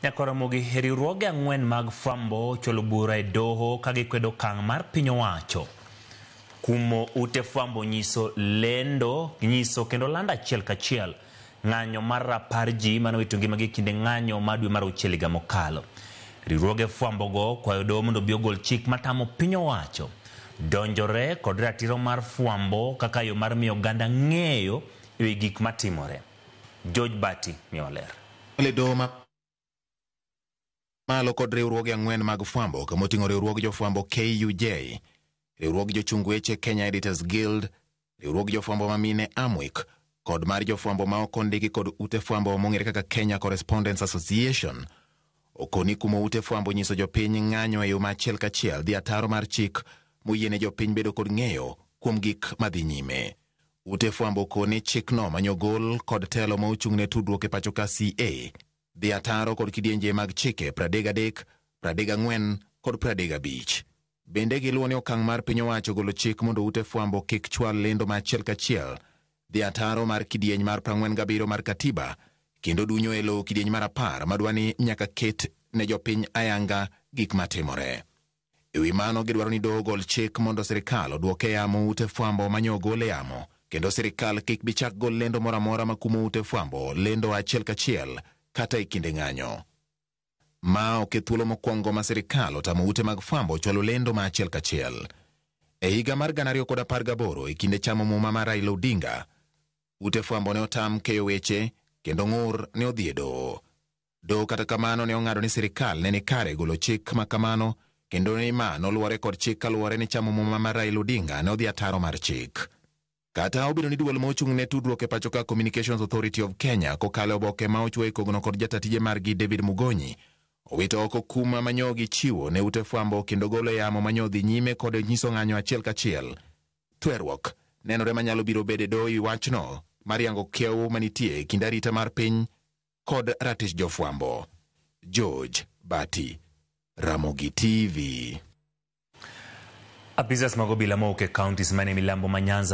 Nyakoromogi riwruoge ang'wen mag fwambo cholo bura e doho ka gikwedo okang' mar piny owacho kumo ute fwambo nyiso kendo lando achiel kachiel ng'anyo mar rapar ji manowito ngimagi kinde ng'anyo mar dwe mar 6 higa mokalo. Riwruoge fwambo go kwayo doho mondo obi ogol chik matamo piny owacho donjore kod ratiro mar fwambo kaka yo mar miyo oganda ng'eyo ewi gik matimore. George Bati mioler. Malo kod riwruoge ang'wen mag fwambo kamoting'o riwruog jofwambo KUJ, riwruog jochung weche Kenya Editors Guild, riwruog jofwambo mamine Amwik kod mar jofwambo ma ok ondiki kod ute fwambo mong'ere kaka Kenya Correspondents Association okoni kumo ute fwambo nyiso jopiny ng'anyo e yo machiel kachiel dhi ataro mar chik moyiene jopiny bedo kod ng'eyo kuom gik madhi nyime. Ute fwambo okoni chikno manyogol kod telo ma ochung'ne tudruok e pacho ka CA dhi ataro kod kidienje mag chike 33, 34 kod 35. Bende giluwo ni okang' mar piny owacho golo chik mondo ute fwambo kik chwal lendo machiel kachiel dhi ataro mar kidieny mar 47 mar katiba kendo dunyo e lo kidieny mar 10 madwani nyaka ket ne jopiny ayanga gik matimore. Ewi mano gidwaro ni doho gol chik mondo sirikal oduoke yamo ute fwambo manyogol e yamo kendo sirikal kik bichak gol lendo moramora makumo ute fwambo lendo achiel kachiel kata e kinde ng'anyo. Ma ok e thuolo mokwongo ma sirikal otamo ute mag fwambo chwalo lendo ma achiel kachiel. E higa mar 2018 e kinde chamo muma mar Raila Odinga, ute fwambo ne otam keyo weche kendo ng'ur ne odhi e doho. Doho kata kamano ne ong'ado ni sirikal ne ni kare golo chik ma kamano kendo ni ma noluwore kod chik kaluwore ni chamo muma mar Raila Odinga ne odhi ataro mar chik. Kata obedo ni duol mochung' ne tudruok e pacho ka Communications Authority of Kenya kokalo oboke ma ochwo e kogno kod jatatije margi David Mugonyi owito oko kuma manyogi chiwo ne ute fwambo kendo golo yamo manyodhi nyime kod nyiso ng'anyo achiel kachiel. Twerruok nenore manyalo biro bede doho i wachno mar yango kiew manitie kind arita mar piny kod ratich jofwambo. George Bati, Ramogi TV. Apisas mag obila mowuok e counties mane milambo ma Nyanza